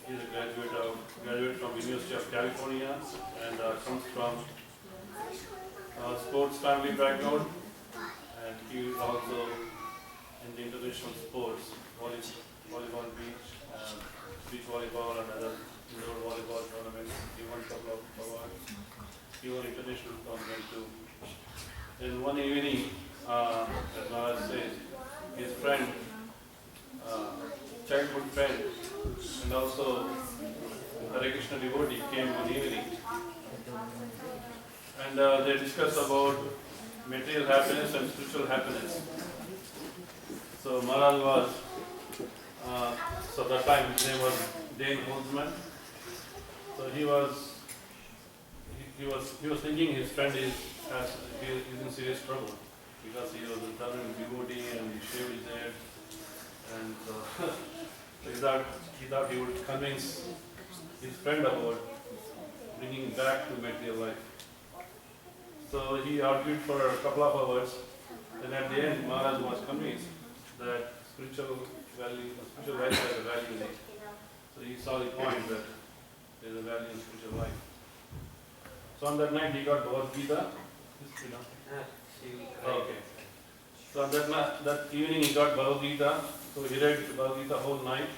He's a graduate from University of California and comes from sports family background, and he is also in the international sports, volleyball beach volleyball and other indoor volleyball tournaments. He won a couple of awards. He won international tournament too. Then one evening, as Maharaj says, his friend, childhood friend, and also Hare Krishna devotee came one evening, and they discussed about material happiness and spiritual happiness. So Maharaj was, so that time his name was Dane Holzman. So he was thinking his friend is in serious trouble because he was a thoroughly devotee and he shaved his hair, and so he thought he would convince his friend about bringing back to material life. So he argued for a couple of hours. Then at the end, Maharaj was convinced that spiritual life has a value in it. So he saw the point that there is a value in spiritual life. So on that night he got Bhagavad Gita. Okay. So on that evening he got Bhagavad Gita. So he read Bhagavad Gita whole night.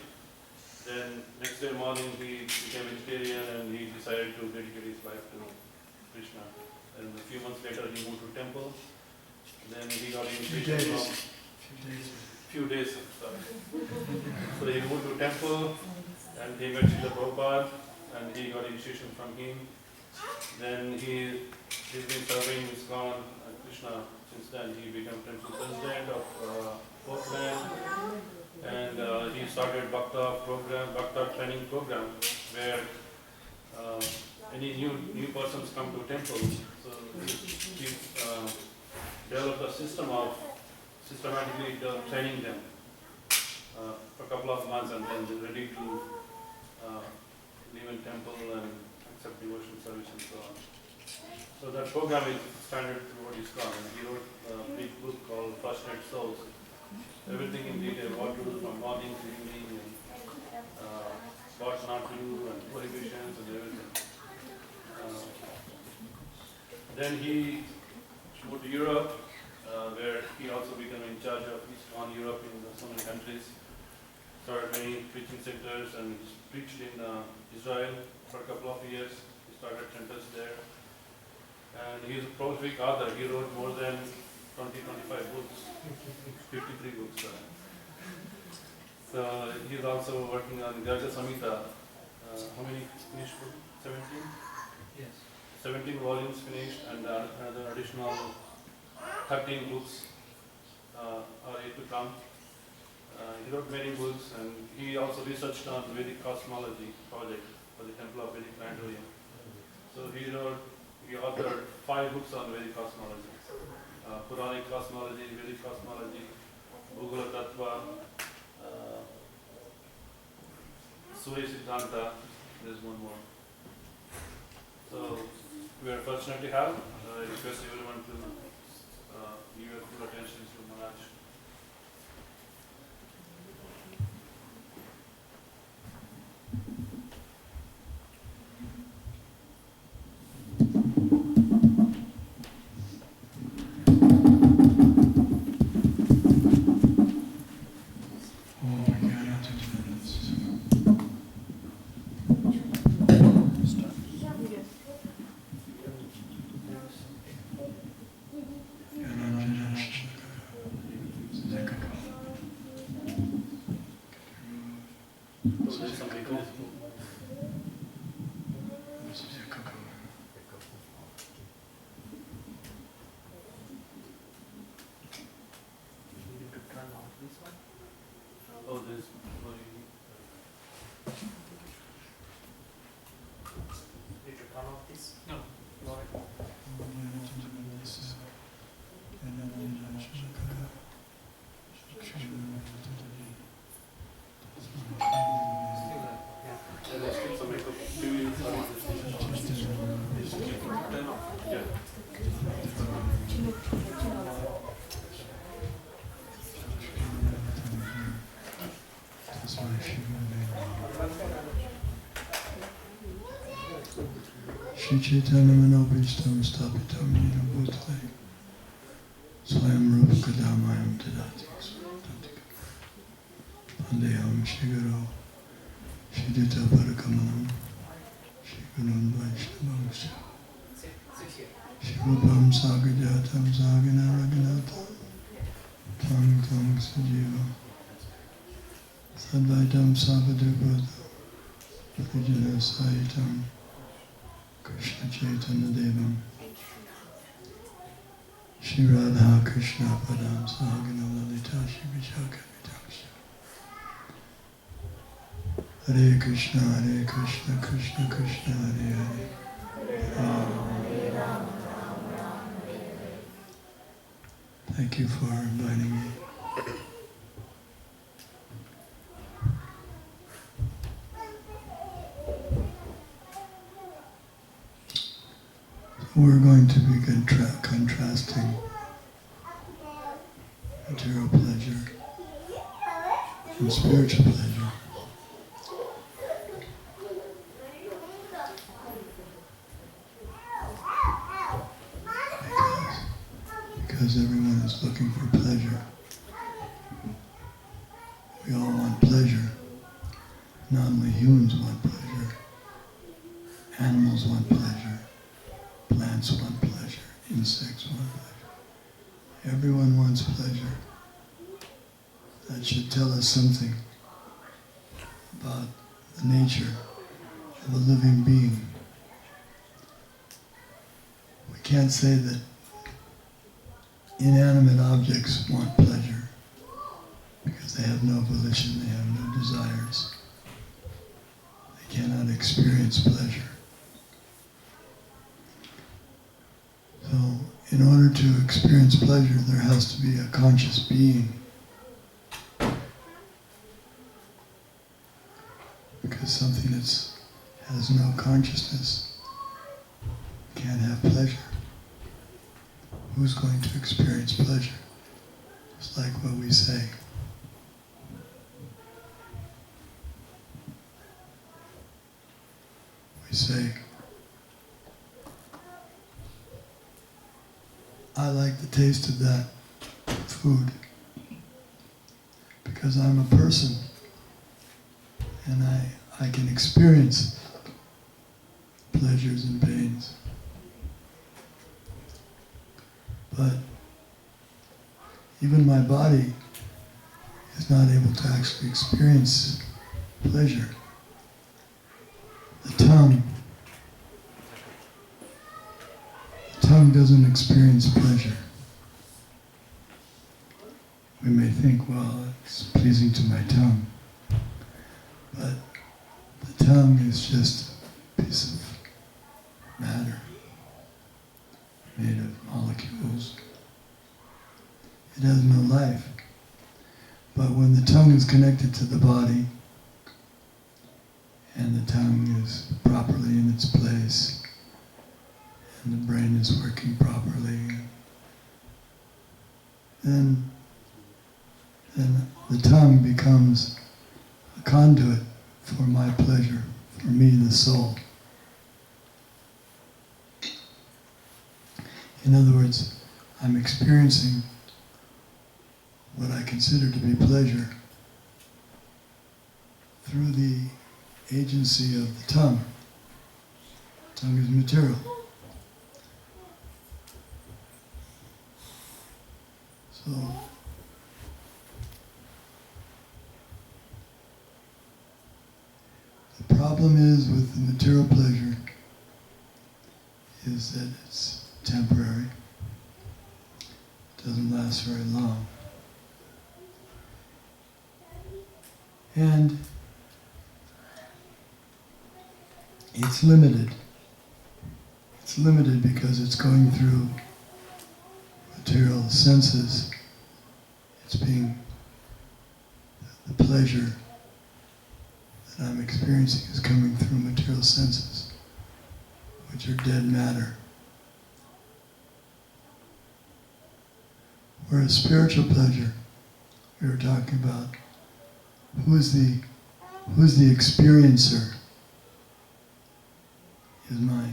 Then next day morning he became vegetarian and he decided to dedicate his life to Krishna. And a few months later he moved to temple. Then he got initiation from few days. So he moved to temple and he met Srila Prabhupada and he got initiation from him. Then he's been serving ISKCON and Krishna since then. He became temple president of Portland, and he started Bhakta training program where any new persons come to temple. So he developed a system of systematically training them for a couple of months, and then they're ready to live in temple and accept devotion service and so on. So that program is standard throughout ISKCON, and he wrote a big book called Passionate Souls. Everything in detail, what to do from morning to evening, and what not to do, and prohibitions and everything. Then he moved to Europe, where he also became in charge of ISKCON Europe in so many countries. Started many preaching centers and preached in Israel for a couple of years. He started centers there. And he is a prolific author. He wrote more than 20-25 books, 53 books. So he is also working on Garga Samhita. How many finished books? 17? Yes. 17 volumes finished, and another additional 13 books are yet to come. He wrote many books, and he also researched on the Vedic cosmology project for the Temple of Vedic Planetarium. So he authored 5 books on Vedic cosmology. Puranic cosmology, Vedic cosmology, Bhugala Tattva, Surya Siddhanta, there's one more. So we are fortunate to have. I request everyone to give your full attention to Maharaj. Shri Chaitanya Manobhishtam Stapitam Yena Bhutale Swayam Rupa Kadamayam Tadati Swatantika Pandeyam Shri Guru Shri Dita Parakamanam Shri Gurun Vaishnavam Shri Rupam Sagajatam Sagana Raghunatam Tam Tam Sajiva Sadvaitam Savadurvata Pujana Sahitam Krishna Chaitanya Devam Shri Radha Krishna Padam Sahagana Lalita Shri Vishaka Vitamsha Hare Krishna Krishna Krishna Hare Hare. Thank you for inviting me. We're going to be contrasting material pleasure and spiritual pleasure. Because everyone is looking for pleasure. We all want pleasure. Not only humans want pleasure, animals want pleasure. Plants want pleasure, insects want pleasure. Everyone wants pleasure. That should tell us something about the nature of a living being. We can't say that inanimate objects want pleasure because they have no volition, they have no desires. They cannot experience pleasure. So, in order to experience pleasure, there has to be a conscious being. Because something that has no consciousness can't have pleasure. Who's going to experience pleasure? It's like what we say. We say, I like the taste of that food because I'm a person and I can experience pleasures and pains. But even my body is not able to actually experience pleasure. The tongue doesn't experience pleasure. We may think, well, it's pleasing to my tongue. But the tongue is just a piece of matter made of molecules. It has no life. But when the tongue is connected to the body, and the tongue is properly in its place, and the brain is working properly, then the tongue becomes a conduit for my pleasure, for me, the soul. In other words, I'm experiencing what I consider to be pleasure through the agency of the tongue. The tongue is material. So, the problem is with the material pleasure is that it's temporary. It doesn't last very long. And it's limited. It's limited because it's going through material senses. It's being, the pleasure that I'm experiencing is coming through material senses, which are dead matter. Whereas spiritual pleasure, we were talking about, who is the experiencer? Is my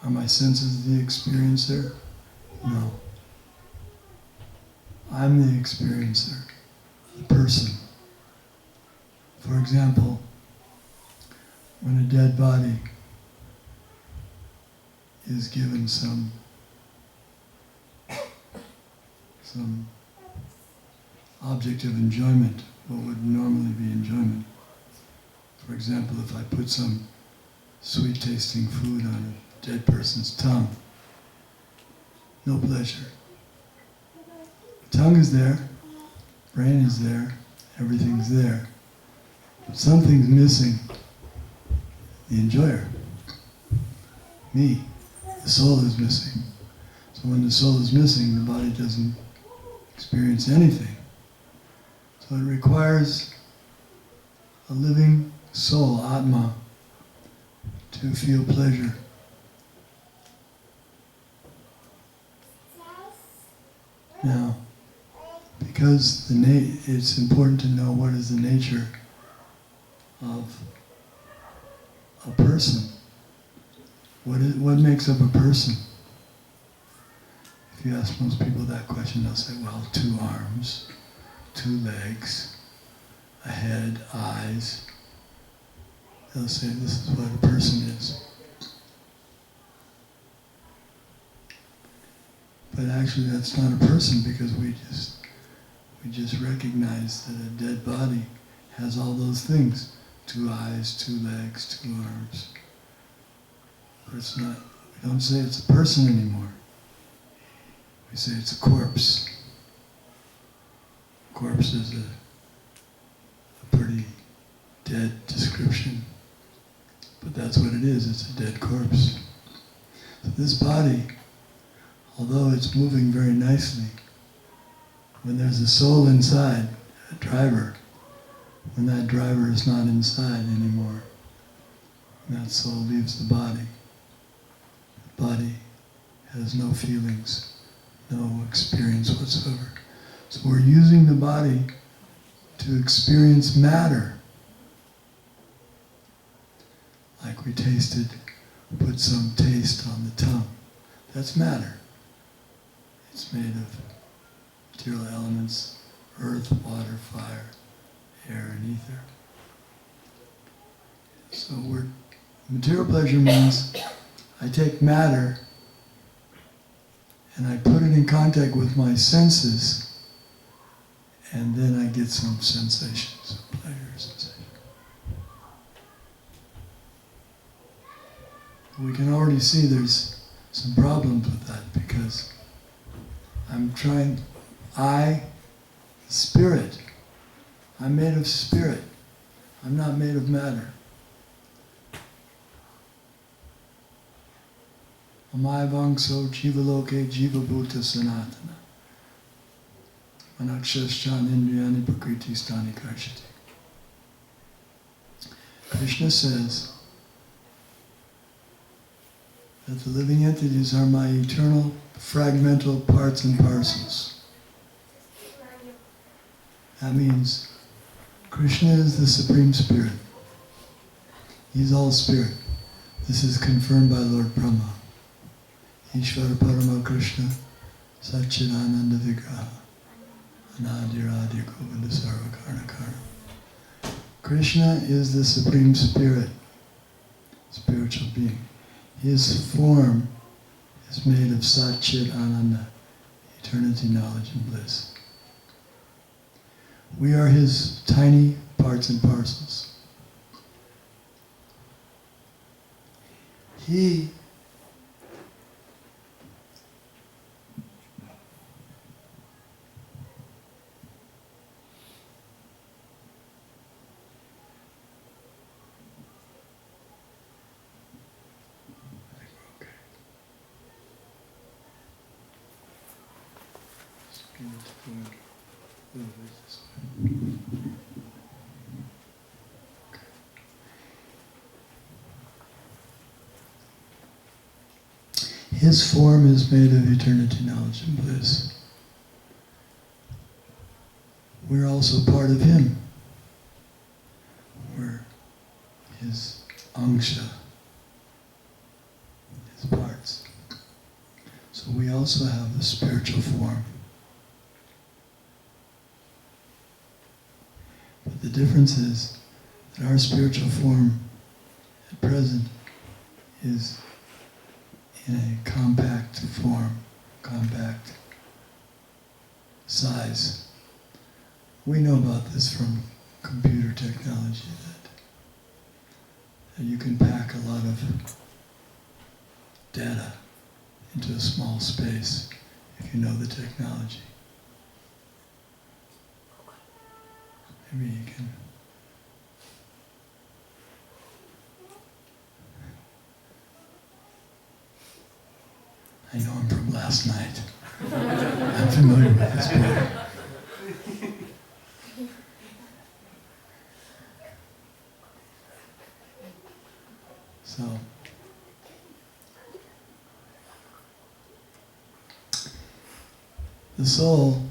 Are my senses the experiencer? No. I'm the experiencer, the person. For example, when a dead body is given some object of enjoyment, what would normally be enjoyment. For example, if I put some sweet tasting food on a dead person's tongue, no pleasure. The tongue is there, brain is there, everything's there. But something's missing. The enjoyer. Me. The soul is missing. So when the soul is missing, the body doesn't experience anything. So it requires a living soul, Atma, to feel pleasure. Now, because it's important to know what is the nature of a person. What makes up a person? If you ask most people that question, they'll say, well, 2 arms, 2 legs, a head, eyes. They'll say this is what a person is. But actually that's not a person, because we just recognize that a dead body has all those things. 2 eyes, 2 legs, 2 arms. But it's not, we don't say it's a person anymore. We say it's a corpse. Corpse is a pretty dead description. But that's what it is, it's a dead corpse. So this body, although it's moving very nicely, when there's a soul inside, a driver, when that driver is not inside anymore, that soul leaves the body. The body has no feelings, no experience whatsoever. So we're using the body to experience matter. Like we put some taste on the tongue. That's matter. It's made of material elements, earth, water, fire, air, and ether. So material pleasure means I take matter and I put it in contact with my senses, and then I get some sensations, pleasure sensation. We can already see there's some problems with that, because spirit, I'm made of spirit. I'm not made of matter. Amaya vangso jivaloke jivabhuta sanatana. Manakshashchan indriyani prakriti stani karshati. Krishna says that the living entities are my eternal fragmental parts and parcels. That means Krishna is the Supreme Spirit. He's all spirit. This is confirmed by Lord Brahma. Ishvara Parama Krishna Satchidananda Vigraha Anadiradi Govinda Sarvakarnakara. Krishna is the Supreme Spirit, spiritual being. His form is made of Satchit Ananda, eternity, knowledge, and bliss. We are his tiny parts and parcels. He His form is made of eternity, knowledge, and bliss. We're also part of him. We're his angsha, his part. also have a spiritual form. But the difference is that our spiritual form at present is in a compact form, compact size. We know about this from computer technology, that you can pack a lot of data into a small space if you know the technology. Maybe you can. I know him from last night. I'm familiar with this boy. So, the soul,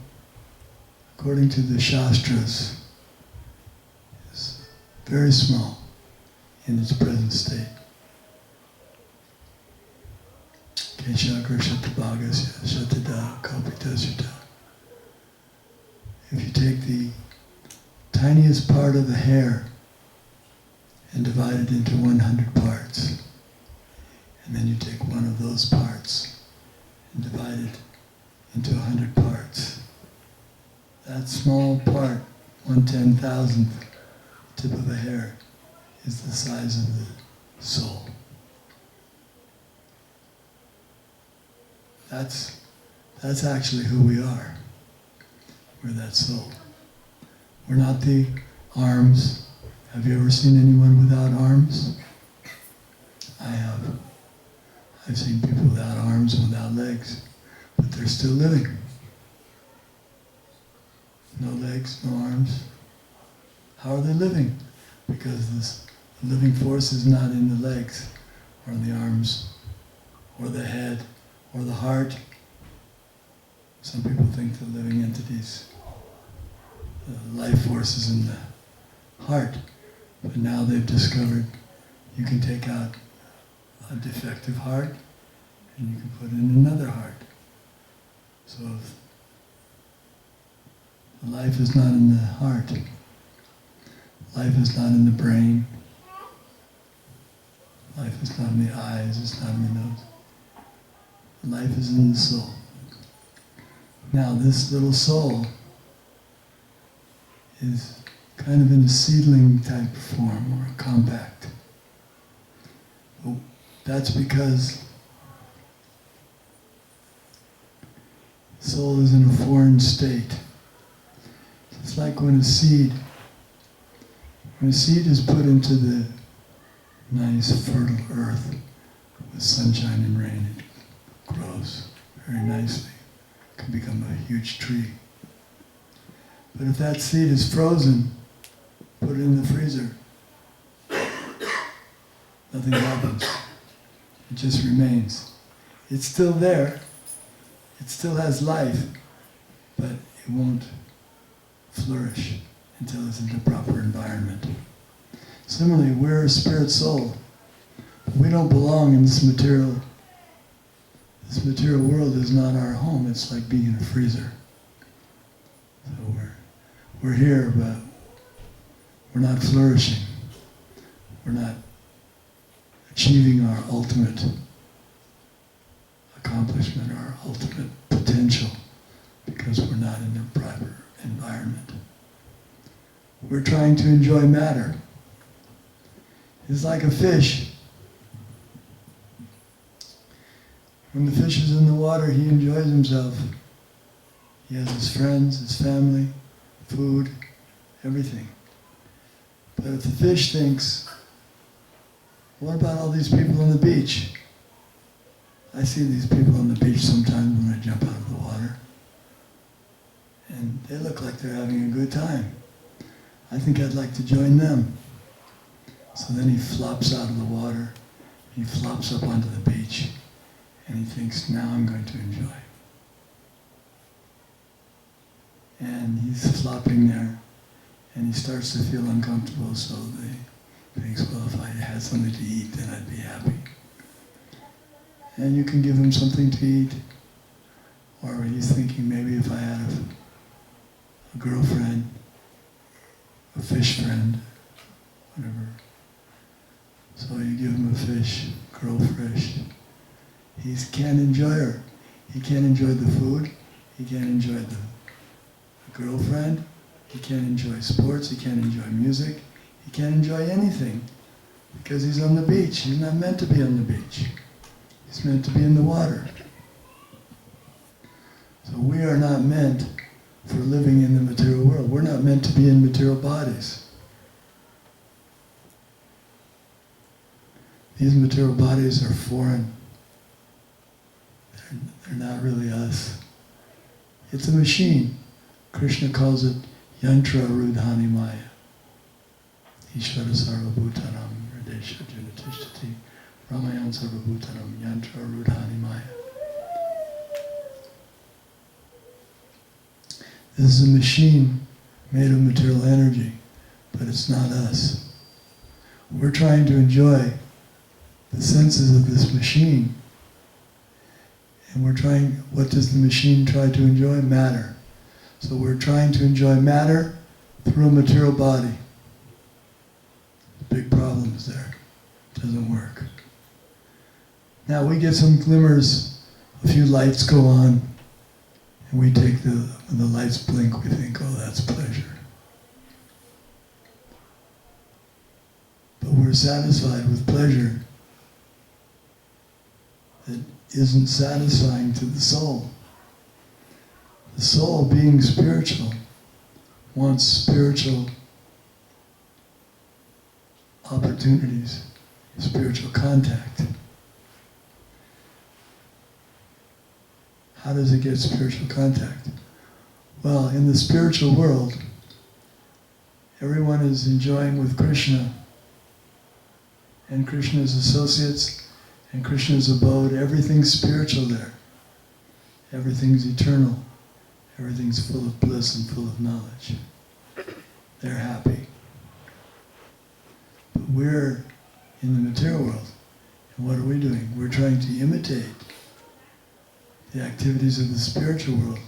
according to the Shastras, is very small in its present state. Keshagra Shatabhagasya Shatada Kalpitasyata. If you take the tiniest part of the hair and divide it into 100 parts, and then you take one of those parts and divide it into 100 parts, that small part, 1/10,000th tip of a hair, is the size of the soul. That's actually who we are. We're that soul. We're not the arms. Have you ever seen anyone without arms? I have. I've seen people without arms and without legs, but they're still living. No legs, no arms. How are they living? Because this living force is not in the legs, or the arms, or the head, or the heart. Some people think the living entities, the life force is in the heart. But now they've discovered you can take out a defective heart and you can put in another heart. So if the life is not in the heart, life is not in the brain, life is not in the eyes, it's not in the nose. Life is in the soul. Now this little soul is kind of in a seedling type form, or a compact. Well, that's because soul is in a foreign state. It's like when a seed is put into the nice fertile earth with sunshine and rain, it grows very nicely. It can become a huge tree. But if that seed is frozen, put it in the freezer, nothing happens. It just remains. It's still there. It still has life, but it won't flourish until it's in the proper environment. Similarly, we're a spirit soul. But we don't belong in this material. This material world is not our home. It's like being in a freezer. So we're here, but we're not flourishing. We're not achieving our ultimate accomplishment, our ultimate potential, because we're not in the proper environment. We're trying to enjoy matter. It's like a fish. When the fish is in the water, he enjoys himself. He has his friends, his family, food, everything. But if the fish thinks, what about all these people on the beach? I see these people on the beach sometimes when I jump out of the water. And they look like they're having a good time. I think I'd like to join them. So then he flops out of the water, he flops up onto the beach, and he thinks, now I'm going to enjoy. And he's flopping there, and he starts to feel uncomfortable, so he thinks, well, if I had something to eat, then I'd be happy. And you can give him something to eat, Or he's thinking maybe if I had a girlfriend, a fish friend, whatever. So you give him a fish, girl fish. He can't enjoy her. He can't enjoy the food. He can't enjoy the girlfriend. He can't enjoy sports. He can't enjoy music. He can't enjoy anything because he's on the beach. He's not meant to be on the beach. He's meant to be in the water. So we are not meant for living in the material world. We're not meant to be in material bodies. These material bodies are foreign. They're not really us. It's a machine. Krishna calls it yantra rudhani maya. Ishvara sarvabhutanam hridesha junatishtati ramayan sarvabhutanam yantra rudhani maya. This is a machine made of material energy, but it's not us. We're trying to enjoy the senses of this machine. And we're trying, what does the machine try to enjoy? Matter. So we're trying to enjoy matter through a material body. Big problems there. It doesn't work. Now we get some glimmers, a few lights go on, and we take when the lights blink, we think, oh, that's pleasure. But we're satisfied with pleasure that isn't satisfying to the soul. The soul, being spiritual, wants spiritual opportunities, spiritual contact. How does it get spiritual contact? Well, in the spiritual world, everyone is enjoying with Krishna and Krishna's associates and Krishna's abode. Everything's spiritual there. Everything's eternal. Everything's full of bliss and full of knowledge. They're happy. But we're in the material world. And what are we doing? We're trying to imitate the activities of the spiritual world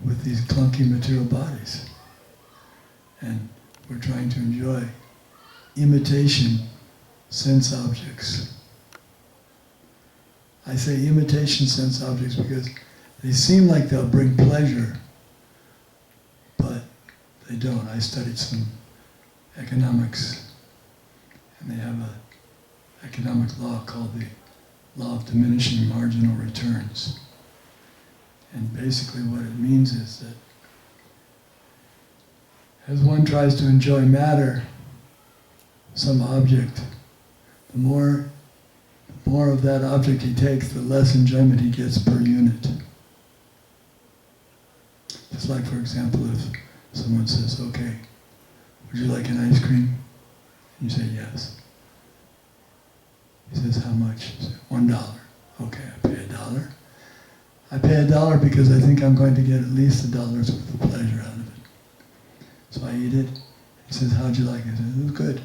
with these clunky material bodies. And we're trying to enjoy imitation sense objects. I say imitation sense objects because they seem like they'll bring pleasure, but they don't. I studied some economics, and they have an economic law called the law of diminishing marginal returns. And basically what it means is that as one tries to enjoy matter, some object, the more of that object he takes, the less enjoyment he gets per unit. Just like, for example, if someone says, okay, would you like an ice cream? And you say yes. He says, how much? You say, $1. Okay, I pay $1. I pay $1 because I think I'm going to get at least $1's worth of pleasure out of it. So I eat it. He says, how'd you like it? I said, it was good.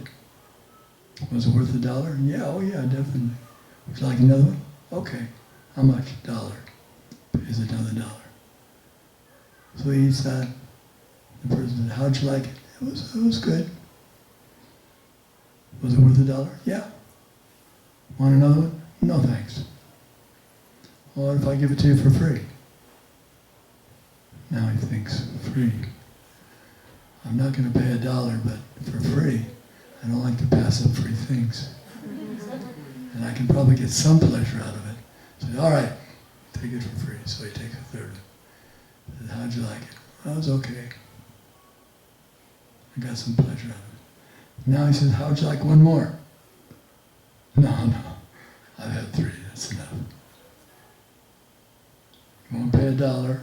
Was it worth $1? Yeah, oh yeah, definitely. Would you like another one? Okay. How much? $1. Pays another $1. So he eats that. The person said, how'd you like it? It was good. Was it worth $1? Yeah. Want another one? No thanks. Well, what if I give it to you for free? Now he thinks, free. I'm not going to pay $1, but for free, I don't like to pass up free things. And I can probably get some pleasure out of it. So, all right, take it for free. So he takes a third. He said, how'd you like it? Well, it was okay. I got some pleasure out of it. Now he says, how'd you like one more? No, I've had 3, that's enough. You won't pay $1.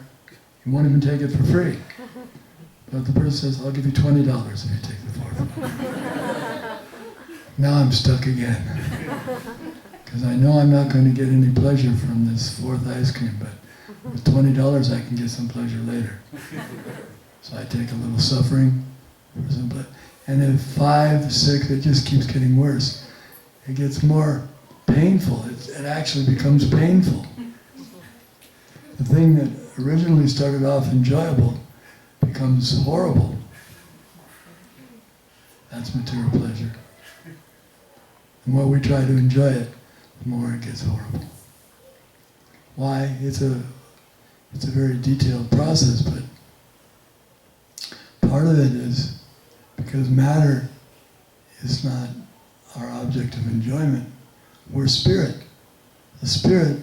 You won't even take it for free. But the person says, I'll give you $20 if you take the 4th one. Now I'm stuck again. Because I know I'm not going to get any pleasure from this 4th ice cream, but with $20 I can get some pleasure later. So I take a little suffering, and at 5, 6, it just keeps getting worse. It gets more painful. It actually becomes painful. The thing that originally started off enjoyable becomes horrible. That's material pleasure. The more we try to enjoy it, the more it gets horrible. Why? It's a very detailed process, but part of it is because matter is not our object of enjoyment. We're spirit. The spirit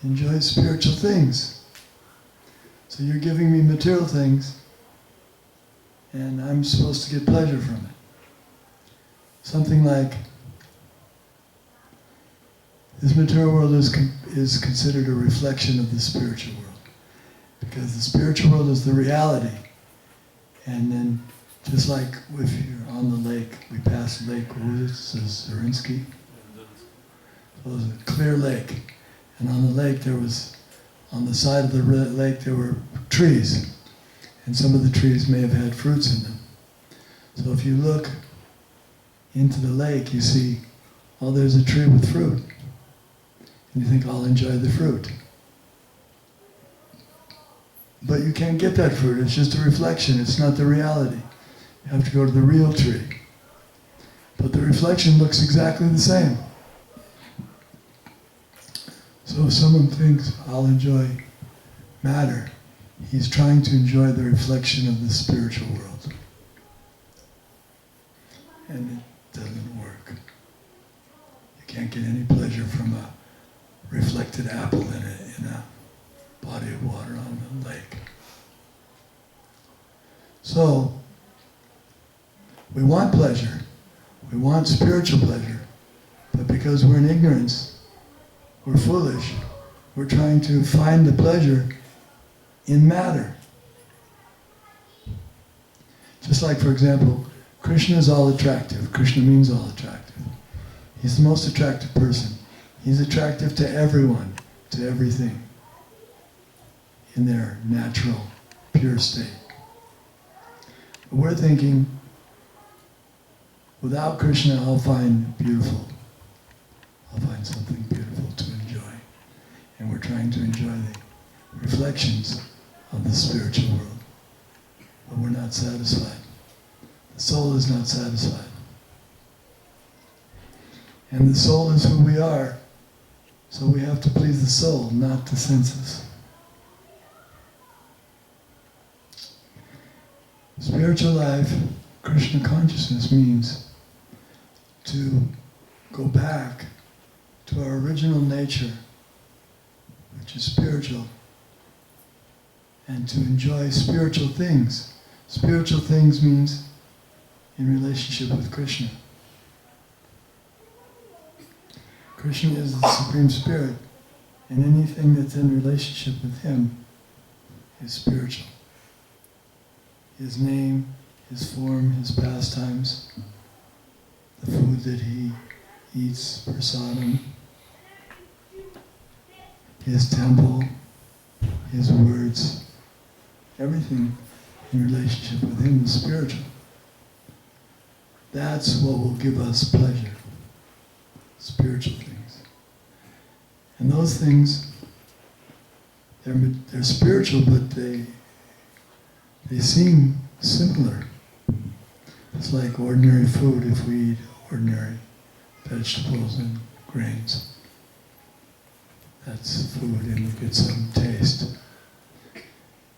enjoys spiritual things. So you're giving me material things, and I'm supposed to get pleasure from it. Something like, this material world is considered a reflection of the spiritual world. Because the spiritual world is the reality. And then, just like if you're on the lake, we passed Lake, what was it, Zarinsky? It was a clear lake. And on the lake there was, on the side of the lake there were trees. And some of the trees may have had fruits in them. So if you look into the lake, you see, oh, there's a tree with fruit. And you think, I'll enjoy the fruit. But you can't get that fruit, it's just a reflection, it's not the reality. You have to go to the real tree. But the reflection looks exactly the same. So if someone thinks, I'll enjoy matter, he's trying to enjoy the reflection of the spiritual world. And it doesn't work. You can't get any pleasure from a reflected apple in a body of water on the lake. So, we want pleasure. We want spiritual pleasure. But because we're in ignorance, we're foolish, we're trying to find the pleasure in matter. Just like, for example, Krishna is all attractive. Krishna means all attractive. He's the most attractive person. He's attractive to everyone, to everything, in their natural, pure state. But we're thinking, without Krishna, I'll find beautiful. I'll find something beautiful to enjoy. And we're trying to enjoy the reflections of the spiritual world. But we're not satisfied. The soul is not satisfied. And the soul is who we are. So we have to please the soul, not the senses. Spiritual life, Krishna consciousness, means to go back to our original nature, which is spiritual, and to enjoy spiritual things. Spiritual things means in relationship with Krishna. Krishna is the Supreme Spirit, and anything that's in relationship with Him is spiritual. His name, His form, His pastimes, the food that He eats, prasadam, His temple, His words, everything in relationship with Him is spiritual. That's what will give us pleasure, spiritual things. And those things, they're spiritual, but they seem similar. It's like ordinary food if we eat ordinary vegetables and grains. That's food and we get some taste.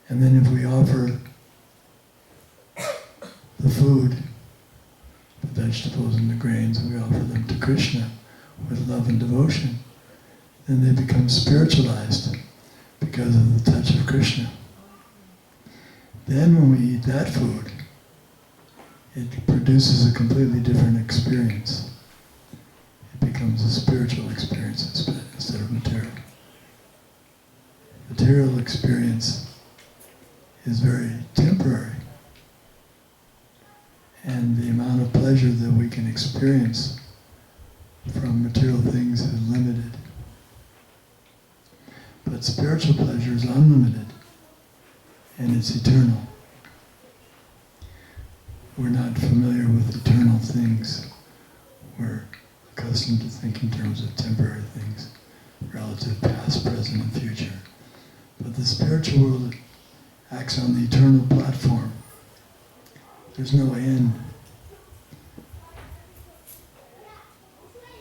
And then if we offer the food, the vegetables and the grains, and we offer them to Krishna with love and devotion, then they become spiritualized because of the touch of Krishna. Then when we eat that food, it produces a completely different experience. It becomes a spiritual experience instead of material. Material experience is very temporary. And the amount of pleasure that we can experience from material things is limited. But spiritual pleasure is unlimited, and it's eternal. We're not familiar with eternal things. We're accustomed to think in terms of temporary things, relative past, present, and future. But the spiritual world acts on the eternal platform. There's no end.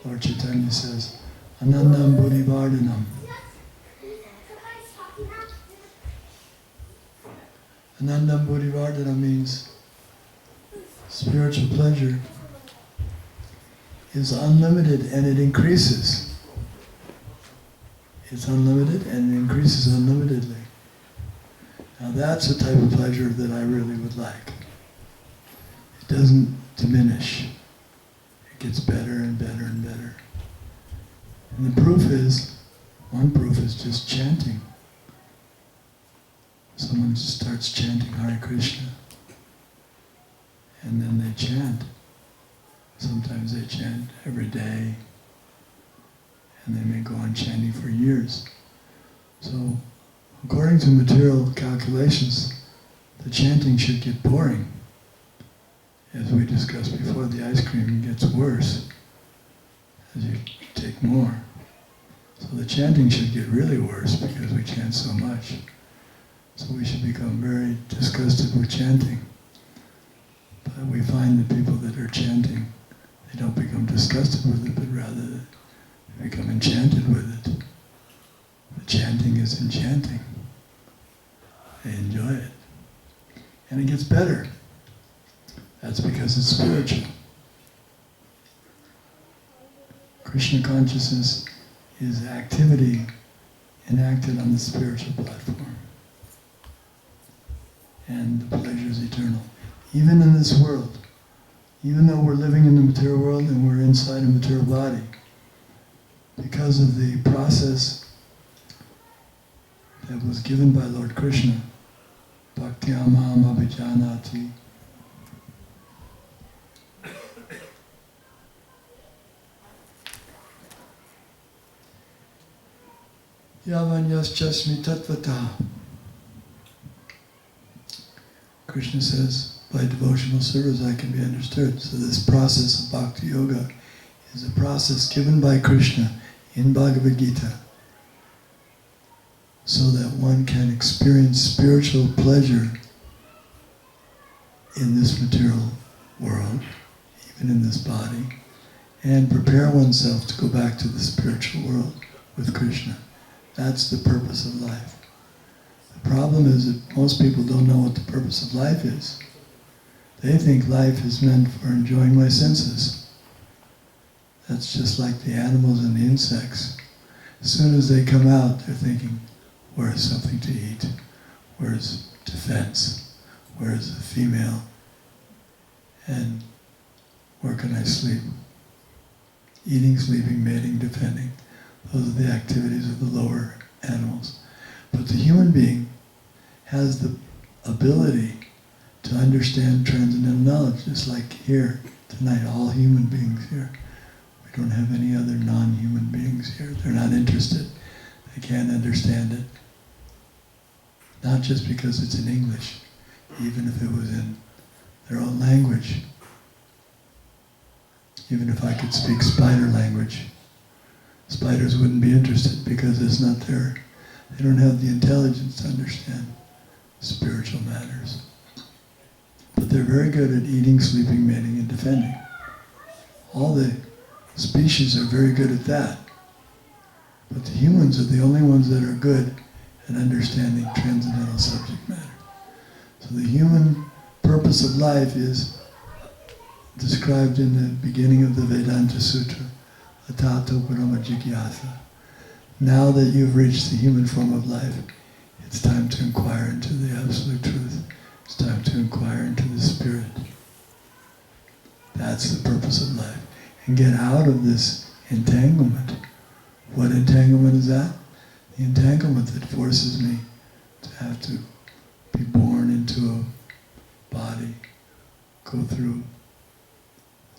Lord Chaitanya says, Anandam Buddhivardhanam. Anandam Buddhivardhanam means spiritual pleasure is unlimited and it increases. It's unlimited and it increases unlimitedly. Now that's the type of pleasure that I really would like. It doesn't diminish. It gets better and better and better. And the proof is, one proof is just chanting. Someone just starts chanting Hare Krishna, and then they chant. Sometimes they chant every day, and they may go on chanting for years. So, according to material calculations, the chanting should get boring. As we discussed before, the ice cream gets worse as you take more. So the chanting should get really worse because we chant so much. So we should become very disgusted with chanting. But we find that people that are chanting, they don't become disgusted with it, but rather they become enchanted with it. The chanting is enchanting. They enjoy it. And it gets better. That's because it's spiritual. Krishna consciousness is activity enacted on the spiritual platform. And the pleasure is eternal. Even in this world, even though we're living in the material world and we're inside a material body, because of the process that was given by Lord Krishna, Bhaktyamam Abhijanati, Yavanyaschasmi Tatvata. Krishna says, by devotional service I can be understood. So this process of Bhakti Yoga is a process given by Krishna in Bhagavad Gita so that one can experience spiritual pleasure in this material world, even in this body, and prepare oneself to go back to the spiritual world with Krishna. That's the purpose of life. The problem is that most people don't know what the purpose of life is. They think life is meant for enjoying my senses. That's just like the animals and the insects. As soon as they come out, they're thinking, where's something to eat? Where's defense? Where's a female? And where can I sleep? Eating, sleeping, mating, defending. Those are the activities of the lower animals. But the human being has the ability to understand transcendental knowledge, just like here tonight, all human beings here. We don't have any other non-human beings here. They're not interested. They can't understand it. Not just because it's in English, even if it was in their own language. Even if I could speak spider language, spiders wouldn't be interested because it's not their, they don't have the intelligence to understand spiritual matters. But they're very good at eating, sleeping, mating, and defending. All the species are very good at that. But the humans are the only ones that are good at understanding transcendental subject matter. So the human purpose of life is described in the beginning of the Vedanta Sutra, Atato Parama Jigyasa. Now that you've reached the human form of life, it's time to inquire into the absolute truth. It's time to inquire into the spirit. That's the purpose of life. And get out of this entanglement. What entanglement is that? The entanglement that forces me to have to be born into a body, go through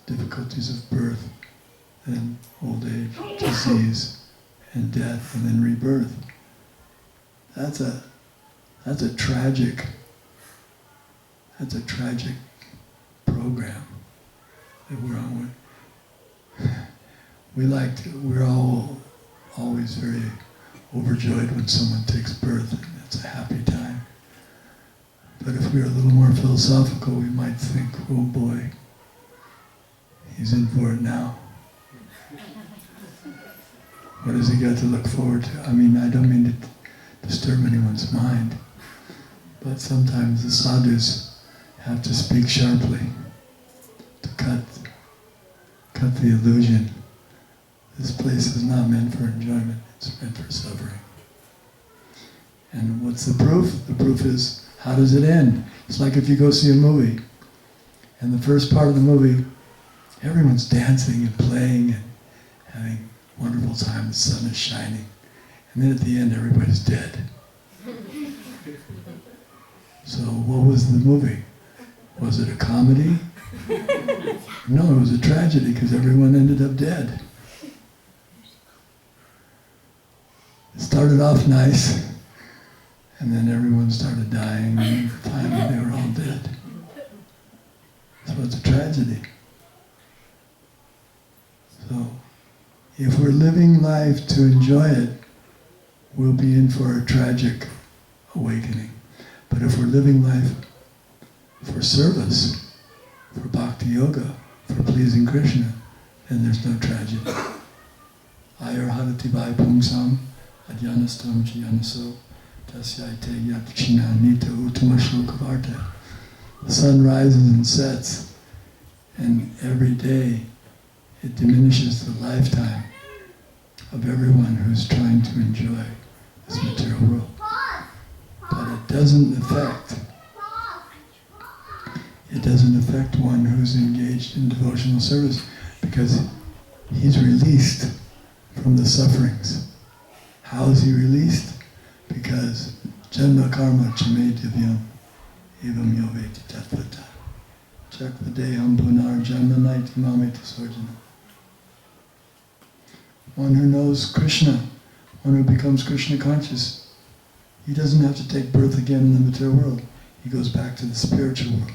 difficulties of birth, then old age, disease, and death, and then rebirth. That's a tragic program that we're on with. We're all always very overjoyed when someone takes birth. It's a happy time. But if we were a little more philosophical, we might think, oh boy, he's in for it now. What has he got to look forward to? I mean, I don't mean to disturb anyone's mind, but sometimes the sadhus have to speak sharply to cut the illusion. This place is not meant for enjoyment, it's meant for suffering. And what's the proof? The proof is, how does it end? It's like if you go see a movie, and the first part of the movie, everyone's dancing and playing and having a wonderful time, the sun is shining. And then at the end, everybody's dead. So what was the movie? Was it a comedy? No, it was a tragedy because everyone ended up dead. It started off nice, and then everyone started dying, and finally they were all dead. So it's a tragedy. So, if we're living life to enjoy it, we'll be in for a tragic awakening. But if we're living life for service, for bhakti yoga, for pleasing Krishna, then there's no tragedy. Ayur harati vai pungsam adyanastam chiyanaso tasyaite yatchina nita uttama shlokavarta. The sun rises and sets, and every day it diminishes the lifetime of everyone who's trying to enjoy this material world. But it doesn't affect one who's engaged in devotional service, because he's released from the sufferings. How is he released? Because janma karma chame divyam evam yoveti tatvata chakvadeham punar janma naiti mameti sorjana. One who knows Krishna, one who becomes Krishna conscious, he doesn't have to take birth again in the material world. He goes back to the spiritual world.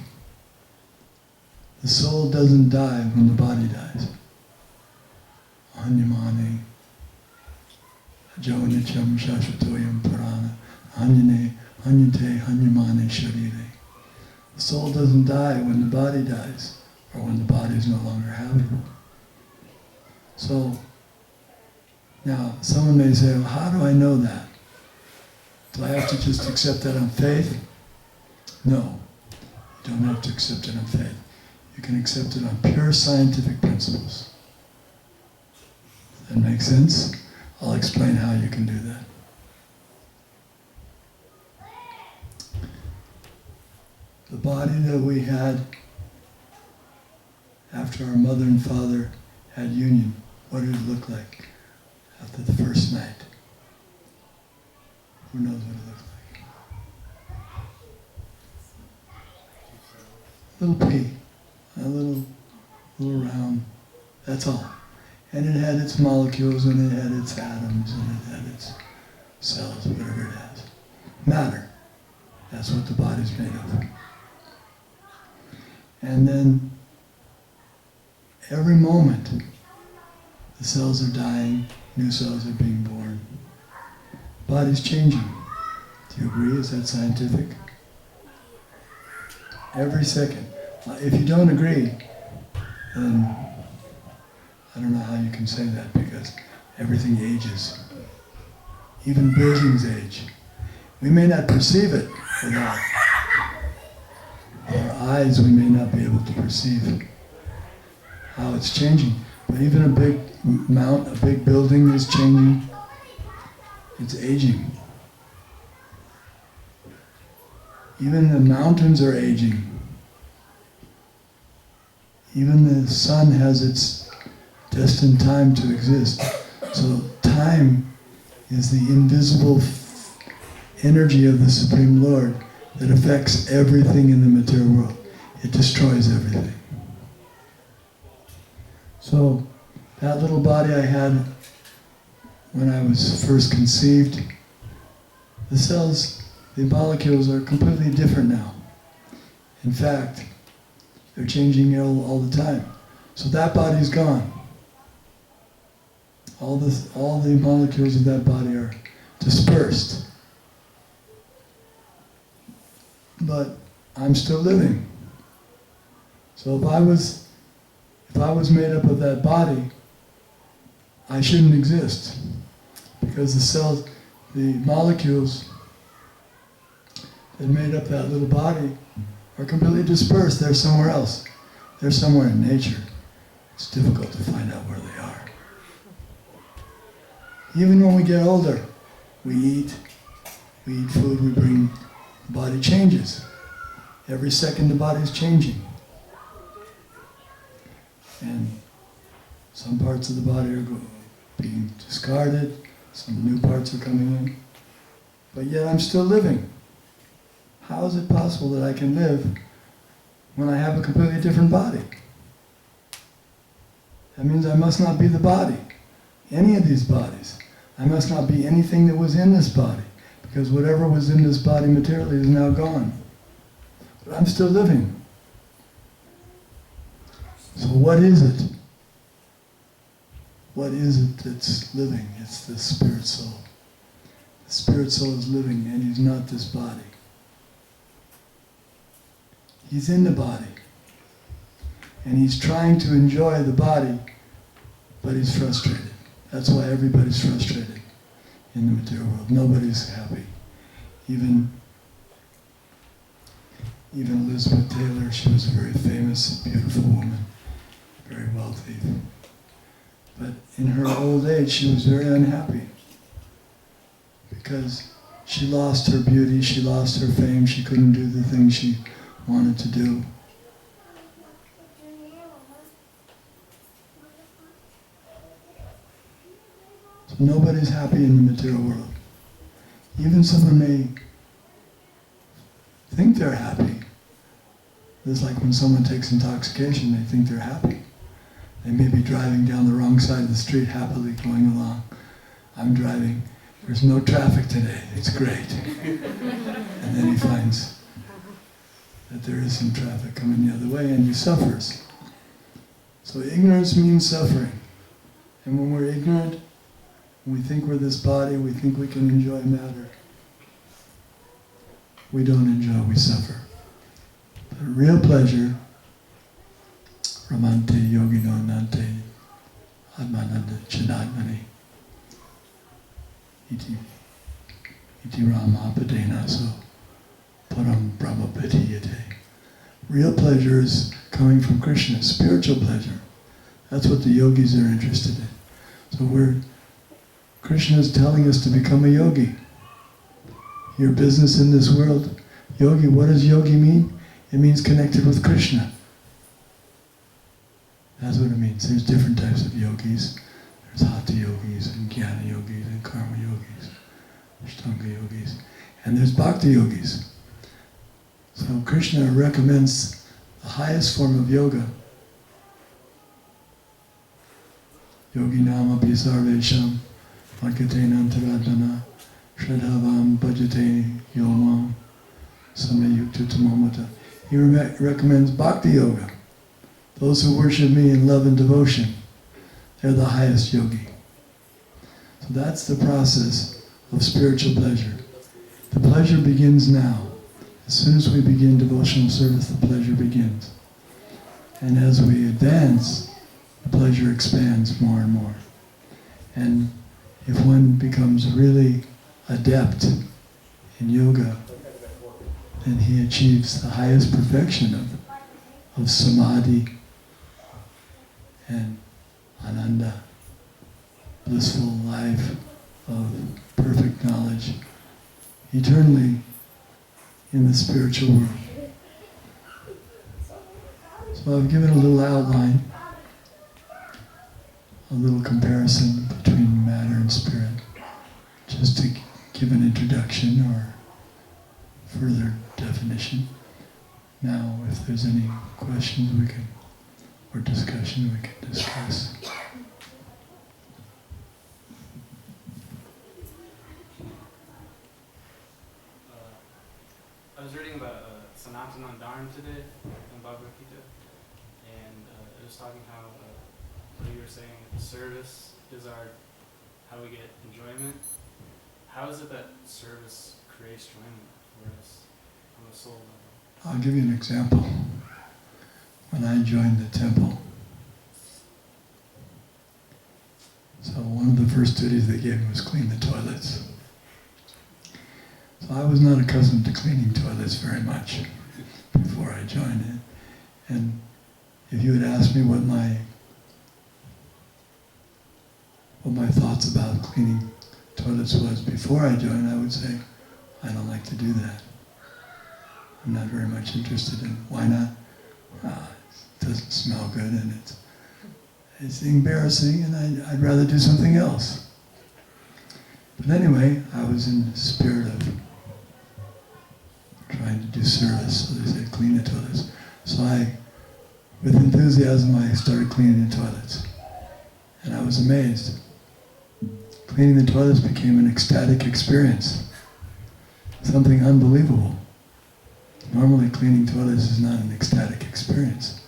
The soul doesn't die when the body dies. Anyamane, Ajonicham Shashvatoyam Purana, Anyane, Anyate, Anyamane Sharire. The soul doesn't die when the body dies, or when the body is no longer habitable. So, now, someone may say, well, how do I know that? Do I have to just accept that on faith? No, you don't have to accept it on faith. You can accept it on pure scientific principles. That makes sense? I'll explain how you can do that. The body that we had after our mother and father had union, what did it look like after the first night? Who knows what it looked like? A little pea, a little round, that's all. And it had its molecules, and it had its atoms, and it had its cells, whatever it has. Matter, that's what the body's made of. And then, every moment, the cells are dying, new cells are being born. Body's changing. Do you agree? Is that scientific? Every second. If you don't agree, then I don't know how you can say that, because everything ages. Even buildings age. We may not perceive it with our eyes, we may not be able to perceive how it's changing. But even a big building is changing. It's aging. Even the mountains are aging. Even the sun has its destined time to exist. So time is the invisible energy of the Supreme Lord that affects everything in the material world. It destroys everything. So that little body I had when I was first conceived, the cells, the molecules are completely different now. In fact, they're changing all the time. So that body's gone. All the molecules of that body are dispersed. but I'm still living. So if I was made up of that body, I shouldn't exist. Because the cells, the molecules that made up that little body are completely dispersed. They're somewhere else. They're somewhere in nature. It's difficult to find out where they are. Even when we get older, we eat food, the body changes. Every second the body is changing. And some parts of the body are being discarded, some new parts are coming in. But yet I'm still living. How is it possible that I can live when I have a completely different body? That means I must not be the body, any of these bodies. I must not be anything that was in this body, because whatever was in this body materially is now gone. But I'm still living. So what is it? What is it that's living? It's the spirit soul. The spirit soul is living, and he's not this body. He's in the body. And he's trying to enjoy the body, but he's frustrated. That's why everybody's frustrated in the material world. Nobody's happy. Even Elizabeth Taylor, she was a very famous, beautiful woman, very wealthy. But in her old age, she was very unhappy because she lost her beauty, she lost her fame, she couldn't do the things she wanted to do. So nobody's happy in the material world. Even someone may think they're happy. It's like when someone takes intoxication, they think they're happy. They may be driving down the wrong side of the street, happily going along. I'm driving, there's no traffic today, it's great. And then he finds that there is some traffic coming the other way, and he suffers. So ignorance means suffering. And when we're ignorant, we think we're this body, we think we can enjoy matter. We don't enjoy, we suffer. But real pleasure, Ramante Yogino Nante Atmananda Chinatmani Iti Rama Padena So Param Brahma Patiyate. Real pleasure is coming from Krishna, spiritual pleasure. That's what the yogis are interested in. So Krishna is telling us to become a yogi. Your business in this world, yogi, what does yogi mean? It means connected with Krishna. That's what it means. There's different types of yogis. There's hatha yogis and jnana yogis and karma yogis, ashtanga yogis, and there's bhakti yogis. So Krishna recommends the highest form of yoga. Yogi nama sarvesham Markatena antaradana shradhavam bhajate yomam samayuktutamamata. He recommends bhakti yoga. Those who worship me in love and devotion, they're the highest yogi. So that's the process of spiritual pleasure. The pleasure begins now. As soon as we begin devotional service, the pleasure begins. And as we advance, the pleasure expands more and more. And if one becomes really adept in yoga, then he achieves the highest perfection of samadhi and ananda, blissful life of perfect knowledge, eternally in the spiritual world. So I've given a little outline, a little comparison between matter and spirit, just to give an introduction or further definition. Now, if there's any questions or discussion, we can discuss. I was reading about Sanatana Dharma today in Bhagavad Gita, and it was talking how, what you were saying, service is how we get enjoyment. How is it that service creates enjoyment for us on the soul level. I'll give you an example. When I joined the temple, so one of the first duties they gave me was clean the toilets. So I was not accustomed to cleaning toilets very much before I joined it. And if you had asked me what my thoughts about cleaning toilets was before I joined, I would say, I don't like to do that. I'm not very much interested in, why not? It doesn't smell good and it's embarrassing and I'd rather do something else. But anyway, I was in the spirit of trying to do service, so they said clean the toilets. So with enthusiasm, I started cleaning the toilets. And I was amazed. Cleaning the toilets became an ecstatic experience. Something unbelievable. Normally cleaning toilets is not an ecstatic experience.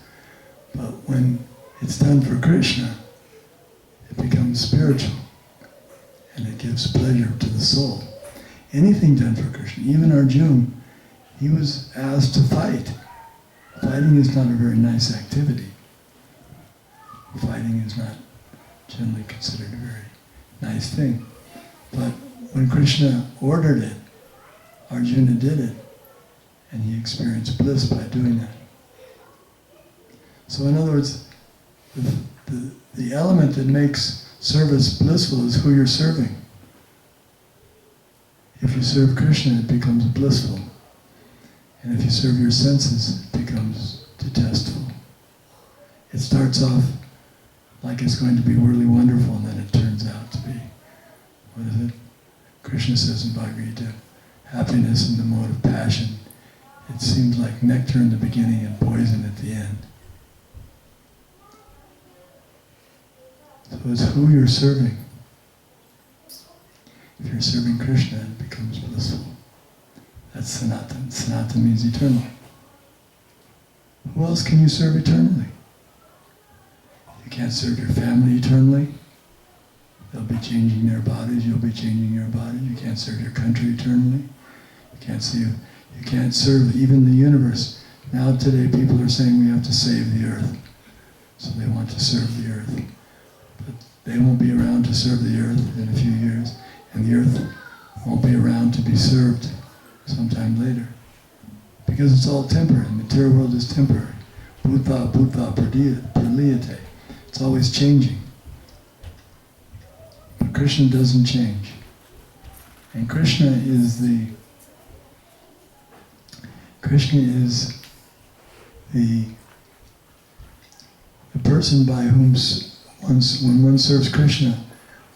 But when it's done for Krishna, it becomes spiritual. And it gives pleasure to the soul. Anything done for Krishna, even Arjuna, he was asked to fight. Fighting is not a very nice activity. Fighting is not generally considered a very nice thing. But when Krishna ordered it, Arjuna did it, and he experienced bliss by doing that. So in other words, the element that makes service blissful is who you're serving. If you serve Krishna, it becomes blissful. And if you serve your senses, it becomes detestable. It starts off like it's going to be really wonderful, and then it turns out to be, what is it? Krishna says in Bhagavad Gita, happiness in the mode of passion. It seems like nectar in the beginning and poison at the end. So it's who you're serving. If you're serving Krishna, it becomes blissful. That's Sanatan. Sanatan means eternal. Who else can you serve eternally? You can't serve your family eternally. They'll be changing their bodies, you'll be changing your body. You can't serve your country eternally. You can't serve even the universe. Now today people are saying we have to save the earth. So they want to serve the earth. But they won't be around to serve the earth in a few years. And the earth won't be around to be served sometime later. Because it's all temporary. The material world is temporary. Bhuta praliyate. It's always changing. But Krishna doesn't change. And Krishna is the person by whom when one serves Krishna,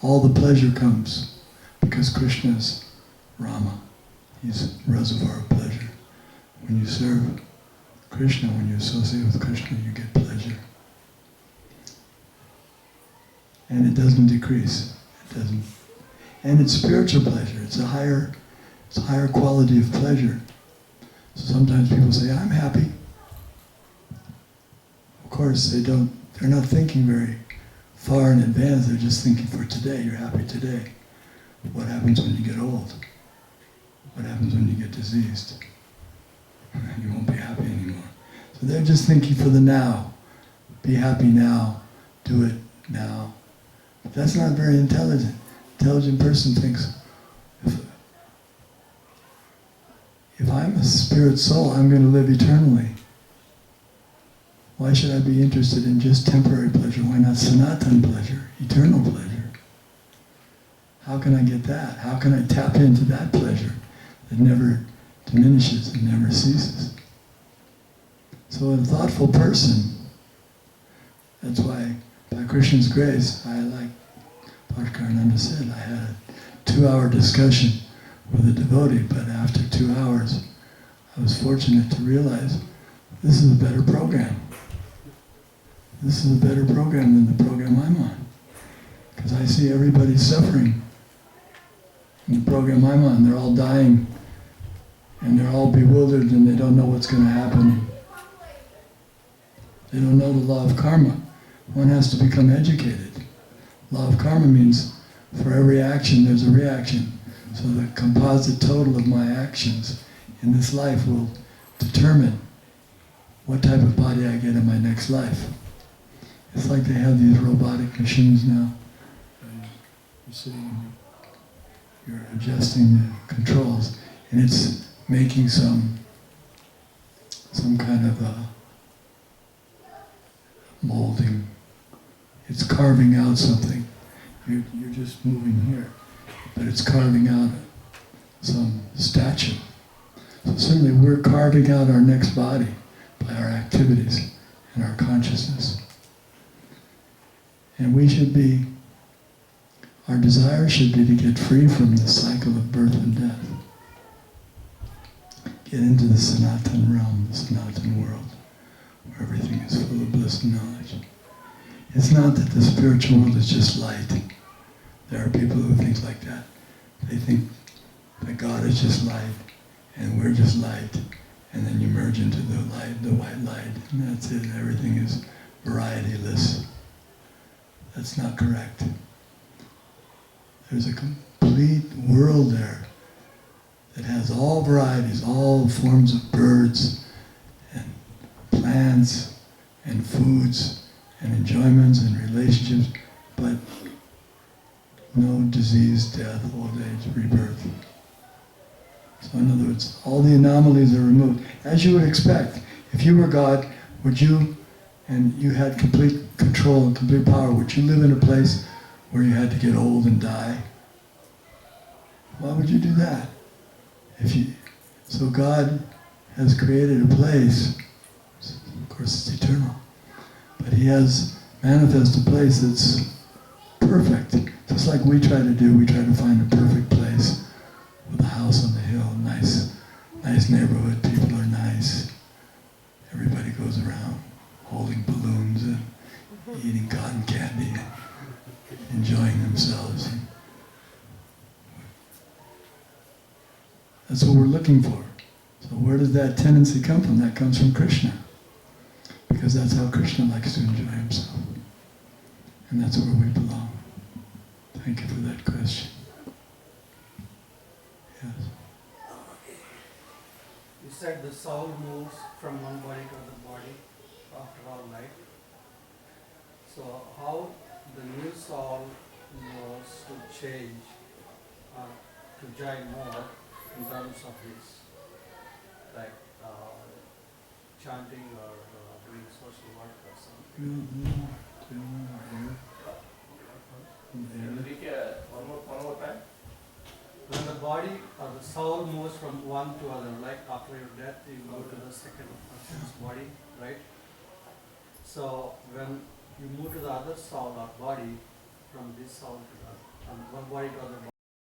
all the pleasure comes. Because Krishna is Rama. He's a reservoir of pleasure. When you serve Krishna, when you associate with Krishna, you get pleasure. And it doesn't decrease. It doesn't. And it's spiritual pleasure. It's a higher quality of pleasure. So sometimes people say, I'm happy. Of course, they're not thinking very far in advance. They're just thinking for today. You're happy today. What happens when you get old? What happens when you get diseased? You won't be happy anymore. So they're just thinking for the now. Be happy now. Do it now. But that's not very intelligent. Intelligent person thinks, if I'm a spirit soul, I'm going to live eternally. Why should I be interested in just temporary pleasure? Why not Sanatan pleasure, eternal pleasure? How can I get that? How can I tap into that pleasure that never diminishes and never ceases? So a thoughtful person, that's why by Krishna's grace, like Bhattacharya said, I had a 2-hour discussion with a devotee, but after 2 hours, I was fortunate to realize this is a better program. This is a better program than the program I'm on. Because I see everybody suffering. In the program I'm on, they're all dying, and they're all bewildered, and they don't know what's going to happen. They don't know the law of karma. One has to become educated. Law of karma means for every action there's a reaction. So the composite total of my actions in this life will determine what type of body I get in my next life. It's like they have these robotic machines now. You're sitting, you're adjusting the controls, and it's making some kind of a molding. It's carving out something. You're just moving here, but it's carving out some statue. So certainly we're carving out our next body by our activities and our consciousness. And we should be, our desire should be to get free from the cycle of birth and death. Get into the Sanatan realm, the Sanatan world, where everything is full of bliss and knowledge. It's not that the spiritual world is just light. There are people who think like that. They think that God is just light, and we're just light, and then you merge into the light, the white light, and that's it. Everything is varietyless. That's not correct. There's a complete world there that has all varieties, all forms of birds and plants and foods and enjoyments and relationships, but no disease, death, old age, rebirth. So in other words, all the anomalies are removed. As you would expect, if you were God, would you, and you had complete control and complete power, would you live in a place where you had to get old and die? Why would you do that? So God has created a place, of course it's eternal, but He has manifested a place that's perfect. Just like we try to do, we try to find a perfect place with a house on the hill, nice neighborhood, people are nice, everybody goes around holding balloons and eating cotton candy and enjoying themselves. That's what we're looking for. So where does that tendency come from? That comes from Krishna. Because that's how Krishna likes to enjoy himself. And that's where we belong. Thank you for that question. Yes. You said the soul moves from one body to another body after all life. So how the new soul knows to change, to join more in terms of this, like chanting or doing social work or something? One more time. When the body or the soul moves from one to other, like after your death, you go to the second person's body, right? So when you move to the other soul or body, from this soul to the, from one body to other